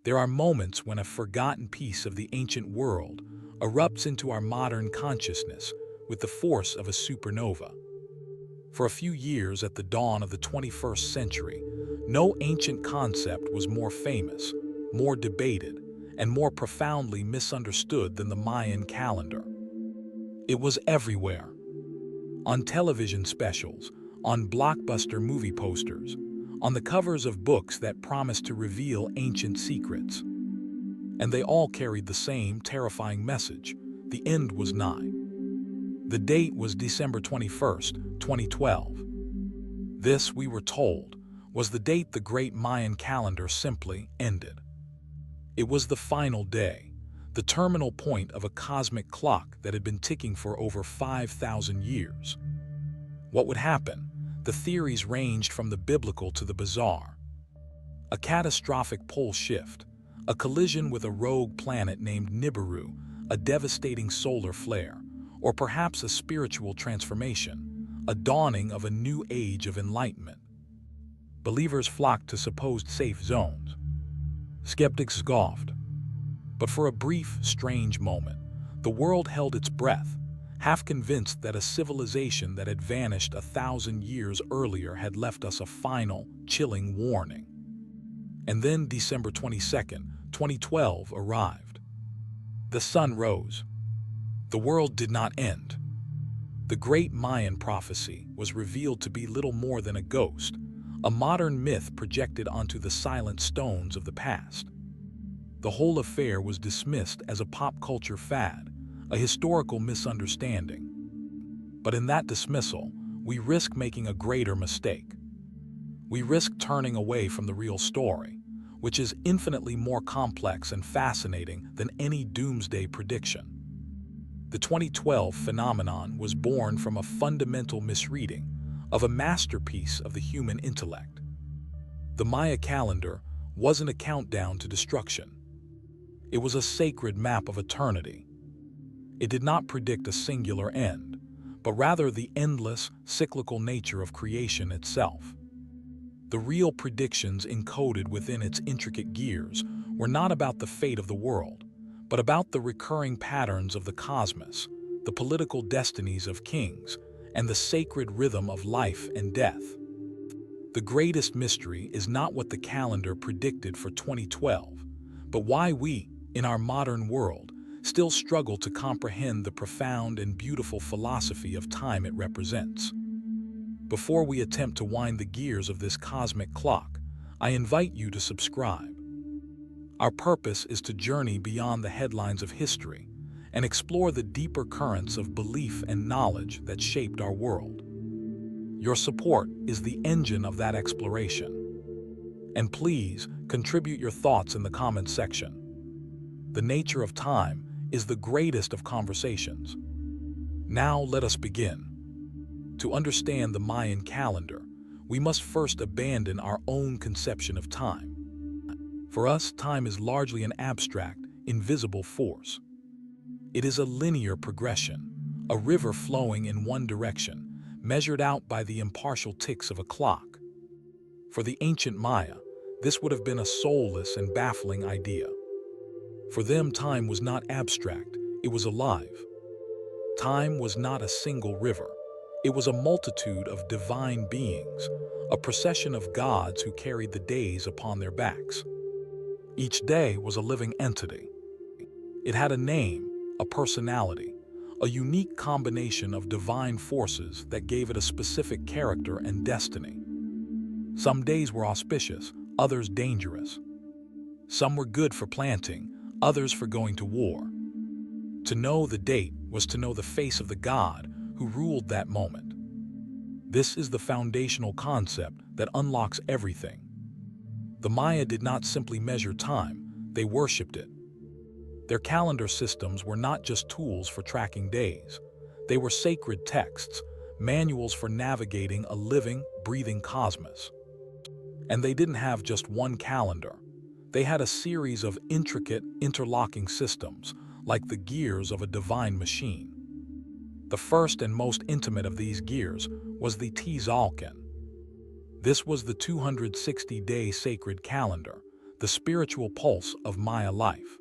There are moments when a forgotten piece of the ancient world erupts into our modern consciousness with the force of a supernova. For a few years at the dawn of the 21st century, no ancient concept was more famous, more debated, and more profoundly misunderstood than the Mayan calendar. It was everywhere. On television specials, on blockbuster movie posters, on the covers of books that promised to reveal ancient secrets. And they all carried the same terrifying message: the end was nigh. The date was December 21st, 2012. This, we were told, was the date the great Mayan calendar simply ended. It was the final day, the terminal point of a cosmic clock that had been ticking for over 5,000 years. What would happen? The theories ranged from the biblical to the bizarre. A catastrophic pole shift, a collision with a rogue planet named Nibiru, a devastating solar flare, or perhaps a spiritual transformation, a dawning of a new age of enlightenment. Believers flocked to supposed safe zones. Skeptics scoffed. But for a brief, strange moment, the world held its breath, half convinced that a civilization that had vanished 1,000 years earlier had left us a final, chilling warning. And then December 22nd, 2012 arrived. The sun rose. The world did not end. The great Mayan prophecy was revealed to be little more than a ghost, a modern myth projected onto the silent stones of the past. The whole affair was dismissed as a pop culture fad, a historical misunderstanding. But in that dismissal, we risk making a greater mistake. We risk turning away from the real story, which is infinitely more complex and fascinating than any doomsday prediction. The 2012 phenomenon was born from a fundamental misreading of a masterpiece of the human intellect. The Maya calendar wasn't a countdown to destruction. It was a sacred map of eternity. It did not predict a singular end, but rather the endless, cyclical nature of creation itself. The real predictions encoded within its intricate gears were not about the fate of the world, but about the recurring patterns of the cosmos, the political destinies of kings, and the sacred rhythm of life and death. The greatest mystery is not what the calendar predicted for 2012, but why we, in our modern world, still struggle to comprehend the profound and beautiful philosophy of time it represents. Before we attempt to wind the gears of this cosmic clock, I invite you to subscribe. Our purpose is to journey beyond the headlines of history and explore the deeper currents of belief and knowledge that shaped our world. Your support is the engine of that exploration. And please contribute your thoughts in the comments section. The nature of time is the greatest of conversations. Now let us begin. To understand the Mayan calendar, we must first abandon our own conception of time. For us, time is largely an abstract, invisible force. It is a linear progression, a river flowing in one direction, measured out by the impartial ticks of a clock. For the ancient Maya, this would have been a soulless and baffling idea. For them, time was not abstract, it was alive. Time was not a single river. It was a multitude of divine beings, a procession of gods who carried the days upon their backs. Each day was a living entity. It had a name, a personality, a unique combination of divine forces that gave it a specific character and destiny. Some days were auspicious, others dangerous. Some were good for planting, others for going to war. To know the date was to know the face of the god who ruled that moment. This is the foundational concept that unlocks everything. The Maya did not simply measure time, they worshipped it. Their calendar systems were not just tools for tracking days. They were sacred texts, manuals for navigating a living, breathing cosmos. And they didn't have just one calendar. They had a series of intricate, interlocking systems, like the gears of a divine machine. The first and most intimate of these gears was the Tzolk'in. This was the 260-day sacred calendar, the spiritual pulse of Maya life.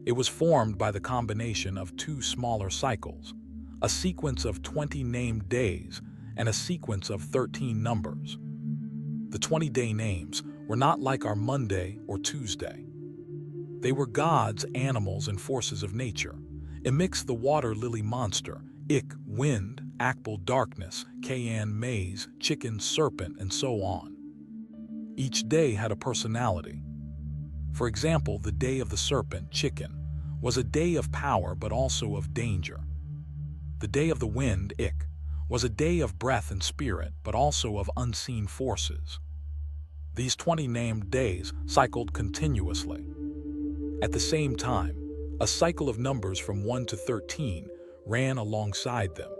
It was formed by the combination of two smaller cycles, a sequence of 20 named days and a sequence of 13 numbers. The 20-day names were not like our Monday or Tuesday. They were gods, animals, and forces of nature. Imix, the water lily monster, Ik, wind, Akbal, darkness, Kayan, maze, chicken, serpent, and so on. Each day had a personality. For example, the day of the serpent, chicken, was a day of power but also of danger. The day of the wind, Ik, was a day of breath and spirit but also of unseen forces. These 20 named days cycled continuously. At the same time, a cycle of numbers from 1 to 13 ran alongside them.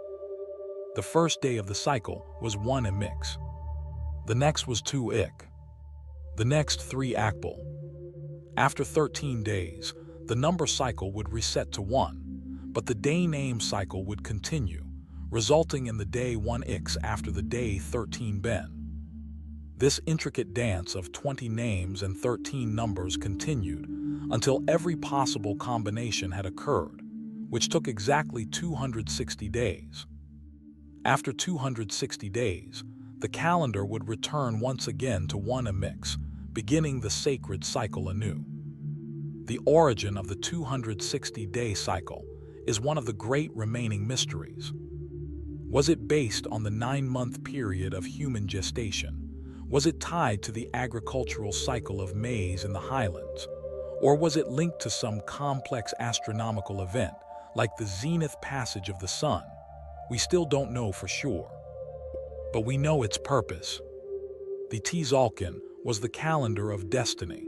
The first day of the cycle was 1 Imix. The next was 2 Ik. The next 3 Akbal. After 13 days, the number cycle would reset to 1, but the day name cycle would continue, resulting in the day 1 Ix after the day 13 Ben. This intricate dance of 20 names and 13 numbers continued until every possible combination had occurred, which took exactly 260 days. After 260 days, the calendar would return once again to 1 Imix, beginning the sacred cycle anew. The origin of the 260-day cycle is one of the great remaining mysteries. Was it based on the 9-month period of human gestation? Was it tied to the agricultural cycle of maize in the highlands? Or was it linked to some complex astronomical event, like the zenith passage of the sun? We still don't know for sure. But we know its purpose. The Tzolk'in was the calendar of destiny.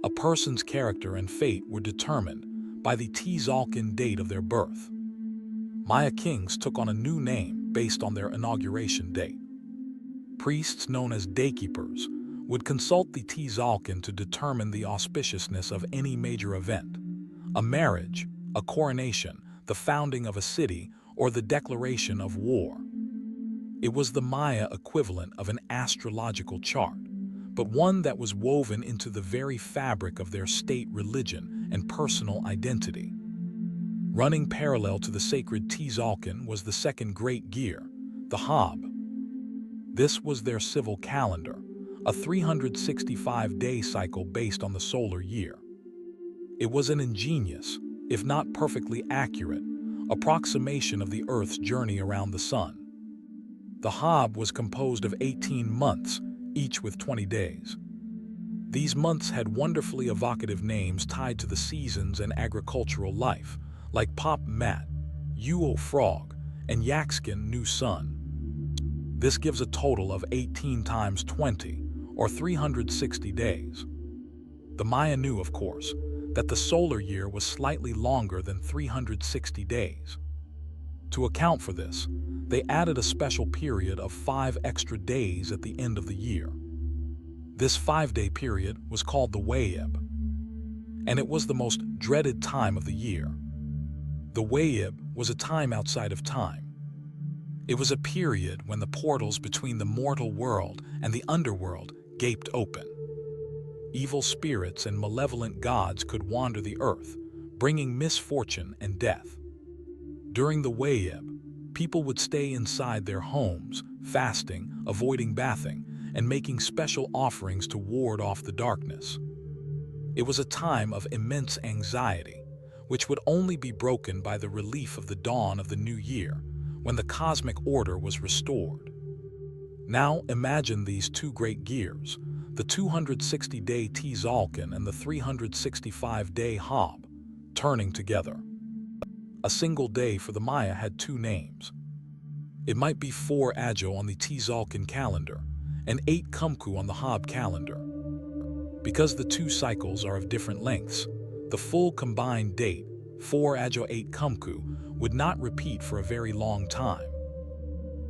A person's character and fate were determined by the Tzolk'in date of their birth. Maya kings took on a new name based on their inauguration date. Priests known as daykeepers would consult the Tzolk'in to determine the auspiciousness of any major event, a marriage, a coronation, the founding of a city, or the declaration of war. It was the Maya equivalent of an astrological chart, but one that was woven into the very fabric of their state religion and personal identity. Running parallel to the sacred Tzolk'in was the second great gear, the Haab. This was their civil calendar, a 365-day cycle based on the solar year. It was an ingenious, if not perfectly accurate, approximation of the Earth's journey around the sun. The Haab was composed of 18 months, each with 20 days. These months had wonderfully evocative names tied to the seasons and agricultural life, like Pop Mat, Yuo Frog, and Yakskin New Sun. This gives a total of 18 times 20, or 360 days. The Maya knew, of course, that the solar year was slightly longer than 360 days. To account for this, they added a special period of 5 extra days at the end of the year. This 5-day period was called the Wayib, and it was the most dreaded time of the year. The Wayib was a time outside of time. It was a period when the portals between the mortal world and the underworld gaped open. Evil spirits and malevolent gods could wander the earth, bringing misfortune and death. During the Wayib, people would stay inside their homes, fasting, avoiding bathing, and making special offerings to ward off the darkness. It was a time of immense anxiety, which would only be broken by the relief of the dawn of the new year, when the cosmic order was restored. Now imagine these two great gears, the 260-day Tzolk'in and the 365-day Haab, turning together. A single day for the Maya had 2 names. It might be 4 Ajo on the Tzolk'in calendar and 8 Kumku on the Haab calendar. Because the 2 cycles are of different lengths, the full combined date, 4 Ajo 8 Kumku, would not repeat for a very long time.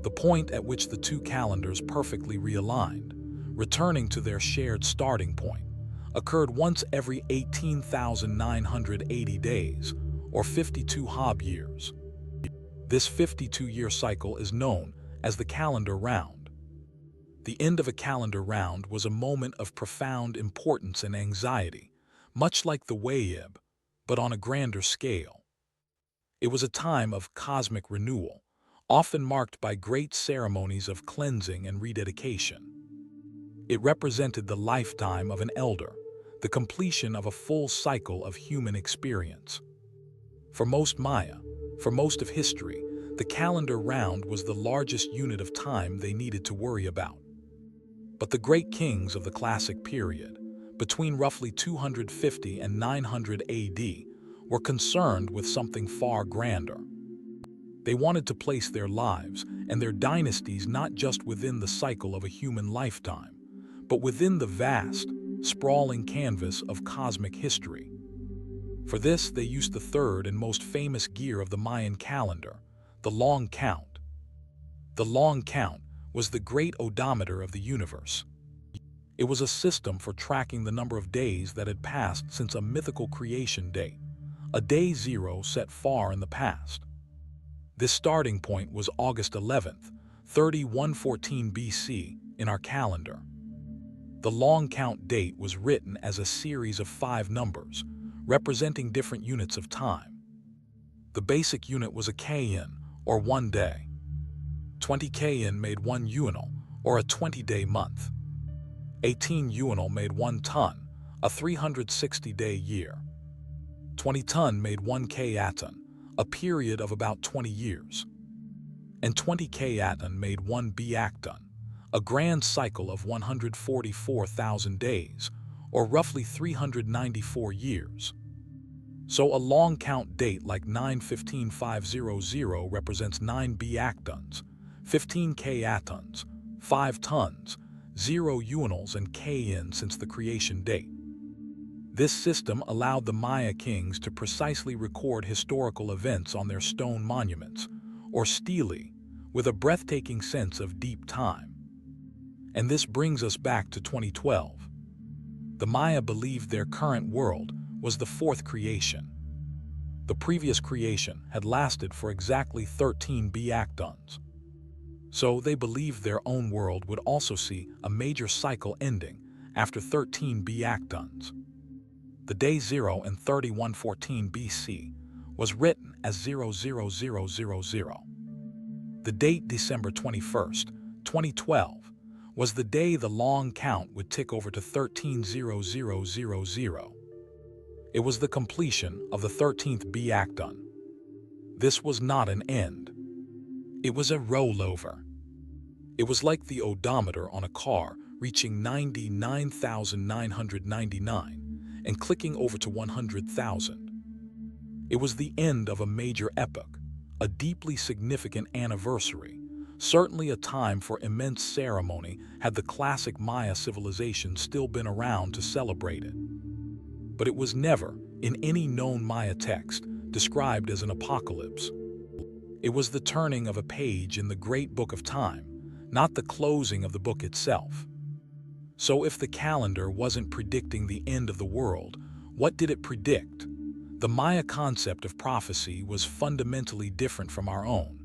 The point at which the 2 calendars perfectly realigned, returning to their shared starting point, occurred once every 18,980 days, or 52 Haab years. This 52-year cycle is known as the calendar round. The end of a calendar round was a moment of profound importance and anxiety, much like the Haab, but on a grander scale. It was a time of cosmic renewal, often marked by great ceremonies of cleansing and rededication. It represented the lifetime of an elder, the completion of a full cycle of human experience. For most Maya, for most of history, the calendar round was the largest unit of time they needed to worry about. But the great kings of the classic period, between roughly 250 and 900 AD, were concerned with something far grander. They wanted to place their lives and their dynasties not just within the cycle of a human lifetime, but within the vast, sprawling canvas of cosmic history. For this, they used the third and most famous gear of the Mayan calendar, the long count. The long count was the great odometer of the universe. It was a system for tracking the number of days that had passed since a mythical creation date, a day zero set far in the past. This starting point was August 11th, 3114 BC, in our calendar. The long count date was written as a series of 5 numbers, representing different units of time. The basic unit was a k'in, or 1 day. 20 k'in made 1 unal, or a 20-day month. 18 unal made 1 ton, a 360-day year. 20 ton made 1 k'aton, a period of about 20 years. And 20 k'aton made 1 biakton, a grand cycle of 144,000 days, or roughly 394 years. So a long count date like 9-15-500 represents 9 biaktons, 15 k'atons, 5 tons, 0 unals and k'in since the creation date. This system allowed the Maya kings to precisely record historical events on their stone monuments, or stelae, with a breathtaking sense of deep time. And this brings us back to 2012. The Maya believed their current world was the fourth creation. The previous creation had lasted for exactly 13 biaktons. So they believed their own world would also see a major cycle ending after 13 biaktons. The day 0 in 3114 BC was written as 00000. The date December 21st, 2012, was the day the long count would tick over to 130000. It was the completion of the 13th biakton. This was not an end. It was a rollover. It was like the odometer on a car reaching 99,999 and clicking over to 100,000. It was the end of a major epoch, a deeply significant anniversary, certainly a time for immense ceremony had the classic Maya civilization still been around to celebrate it. But it was never, in any known Maya text, described as an apocalypse. It was the turning of a page in the great book of time, not the closing of the book itself. So if the calendar wasn't predicting the end of the world, what did it predict? The Maya concept of prophecy was fundamentally different from our own.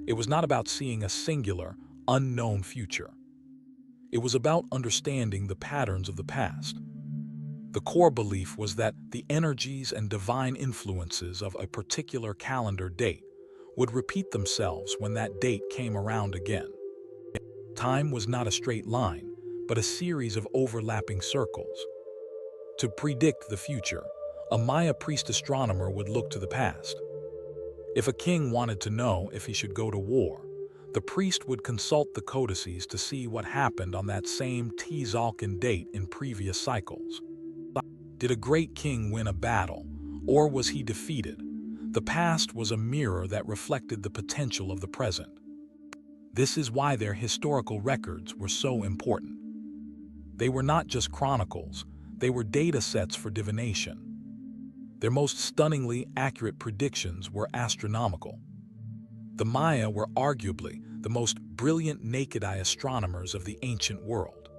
It was not about seeing a singular, unknown future. It was about understanding the patterns of the past. The core belief was that the energies and divine influences of a particular calendar date would repeat themselves when that date came around again. Time was not a straight line, but a series of overlapping circles. To predict the future, a Maya priest astronomer would look to the past. If a king wanted to know if he should go to war, the priest would consult the codices to see what happened on that same Tzolk'in date in previous cycles. Did a great king win a battle, or was he defeated? The past was a mirror that reflected the potential of the present. This is why their historical records were so important. They were not just chronicles, they were data sets for divination. Their most stunningly accurate predictions were astronomical. The Maya were arguably the most brilliant naked-eye astronomers of the ancient world.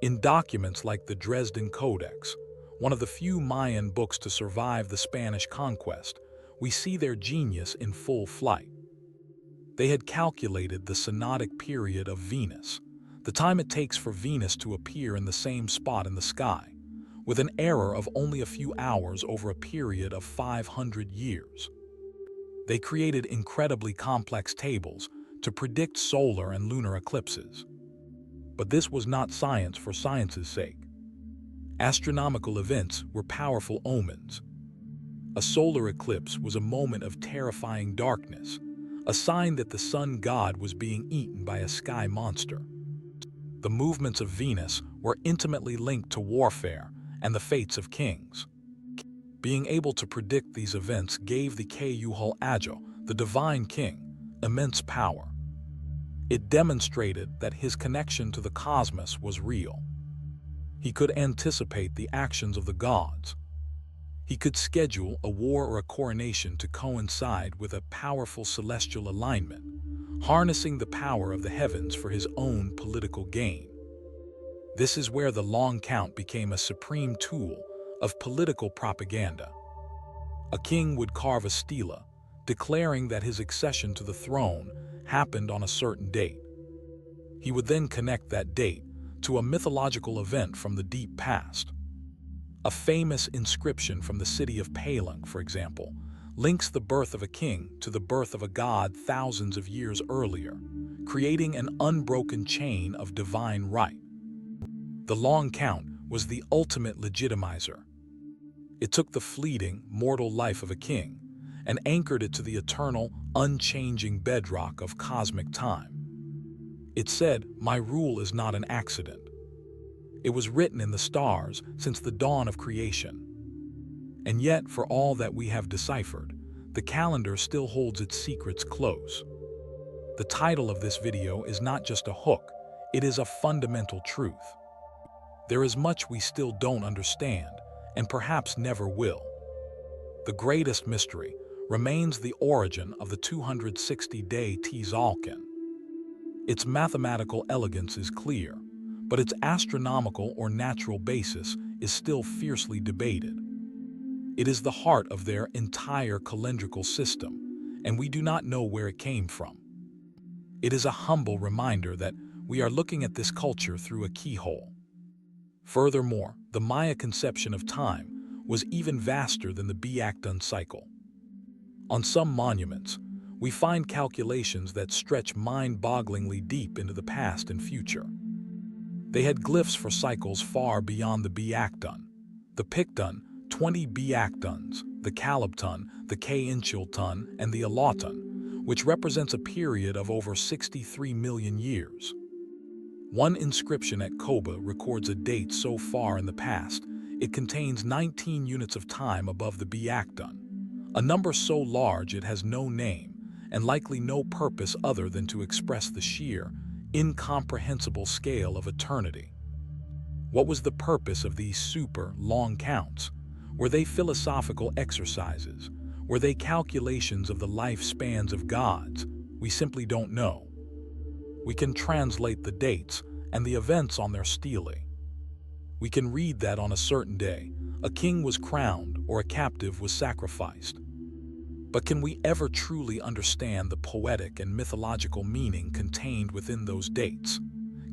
In documents like the Dresden Codex, one of the few Mayan books to survive the Spanish conquest, we see their genius in full flight. They had calculated the synodic period of Venus, the time it takes for Venus to appear in the same spot in the sky, with an error of only a few hours over a period of 500 years. They created incredibly complex tables to predict solar and lunar eclipses. But this was not science for science's sake. Astronomical events were powerful omens. A solar eclipse was a moment of terrifying darkness, a sign that the sun god was being eaten by a sky monster. The movements of Venus were intimately linked to warfare and the fates of kings. Being able to predict these events gave the Tzolk'in, the divine king, immense power. It demonstrated that his connection to the cosmos was real. He could anticipate the actions of the gods. He could schedule a war or a coronation to coincide with a powerful celestial alignment, harnessing the power of the heavens for his own political gain. This is where the long count became a supreme tool of political propaganda. A king would carve a stela, declaring that his accession to the throne happened on a certain date. He would then connect that date to a mythological event from the deep past. A famous inscription from the city of Palang, for example, links the birth of a king to the birth of a god thousands of years earlier, creating an unbroken chain of divine right. The long count was the ultimate legitimizer. It took the fleeting, mortal life of a king and anchored it to the eternal, unchanging bedrock of cosmic time. It said, "My rule is not an accident." It was written in the stars since the dawn of creation. And yet, for all that we have deciphered, the calendar still holds its secrets close. The title of this video is not just a hook, it is a fundamental truth. There is much we still don't understand, and perhaps never will. The greatest mystery remains the origin of the 260-day Tzolk'in. Its mathematical elegance is clear, but its astronomical or natural basis is still fiercely debated. It is the heart of their entire calendrical system, and we do not know where it came from. It is a humble reminder that we are looking at this culture through a keyhole. Furthermore, the Maya conception of time was even vaster than the Biakdun cycle. On some monuments, we find calculations that stretch mind-bogglingly deep into the past and future. They had glyphs for cycles far beyond the Biakdun, the Pikdun, 20 Biakduns, the Kalabtun, the K-Inchiltun, and the Alatun, which represents a period of over 63 million years. One inscription at Koba records a date so far in the past, it contains 19 units of time above the Biakdun, a number so large it has no name and likely no purpose other than to express the sheer, incomprehensible scale of eternity. What was the purpose of these super long counts? Were they philosophical exercises? Were they calculations of the lifespans of gods? We simply don't know. We can translate the dates and the events on their stele. We can read that on a certain day, a king was crowned or a captive was sacrificed. But can we ever truly understand the poetic and mythological meaning contained within those dates?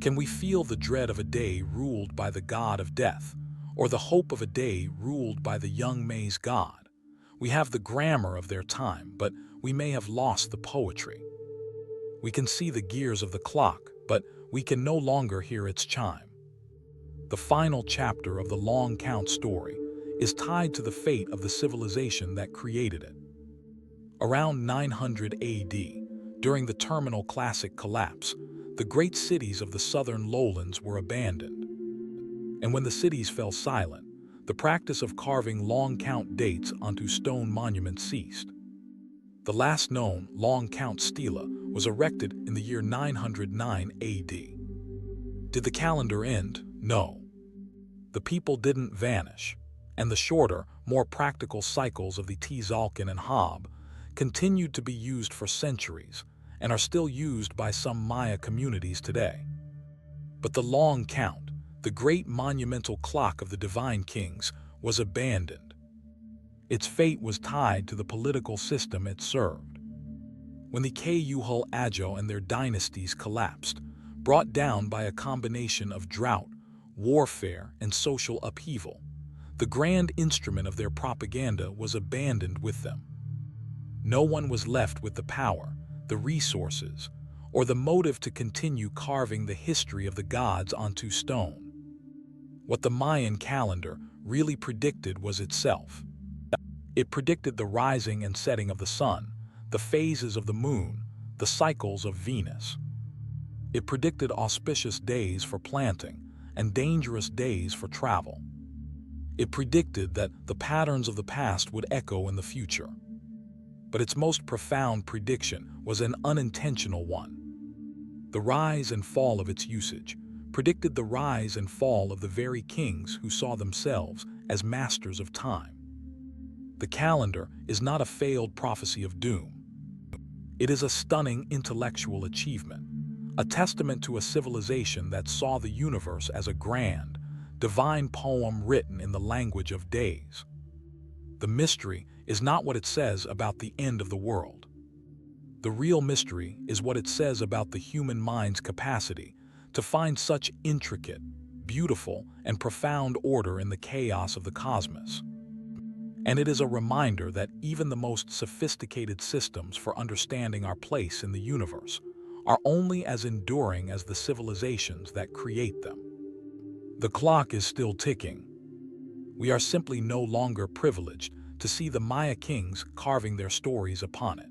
Can we feel the dread of a day ruled by the god of death, or the hope of a day ruled by the young maize god? We have the grammar of their time, but we may have lost the poetry. We can see the gears of the clock, but we can no longer hear its chime. The final chapter of the long count story is tied to the fate of the civilization that created it. Around 900 AD, during the terminal classic collapse, the great cities of the southern lowlands were abandoned. And when the cities fell silent, the practice of carving long count dates onto stone monuments ceased. The last known long count stela was erected in the year 909 AD. Did the calendar end? No. The people didn't vanish, and the shorter, more practical cycles of the Tzolk'in and Haab continued to be used for centuries and are still used by some Maya communities today. But the long count, the great monumental clock of the divine kings, was abandoned. Its fate was tied to the political system it served. When the Tzolk'in and their dynasties collapsed, brought down by a combination of drought, warfare, and social upheaval. The grand instrument of their propaganda was abandoned with them. No one was left with the power, the resources, or the motive to continue carving the history of the gods onto stone. What the Mayan calendar really predicted was itself. It predicted the rising and setting of the sun, the phases of the moon, the cycles of Venus. It predicted auspicious days for planting and dangerous days for travel. It predicted that the patterns of the past would echo in the future. But its most profound prediction was an unintentional one. The rise and fall of its usage predicted the rise and fall of the very kings who saw themselves as masters of time. The calendar is not a failed prophecy of doom. It is a stunning intellectual achievement, a testament to a civilization that saw the universe as a grand, divine poem written in the language of days. The mystery is not what it says about the end of the world. The real mystery is what it says about the human mind's capacity to find such intricate, beautiful, and profound order in the chaos of the cosmos. And it is a reminder that even the most sophisticated systems for understanding our place in the universe are only as enduring as the civilizations that create them. The clock is still ticking. We are simply no longer privileged to see the Maya kings carving their stories upon it.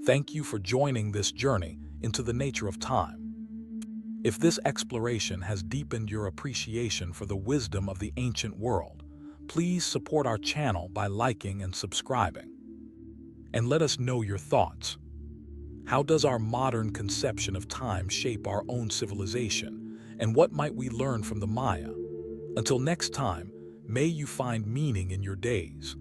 Thank you for joining this journey into the nature of time. If this exploration has deepened your appreciation for the wisdom of the ancient world, please support our channel by liking and subscribing. And let us know your thoughts. How does our modern conception of time shape our own civilization, and what might we learn from the Maya? Until next time, may you find meaning in your days.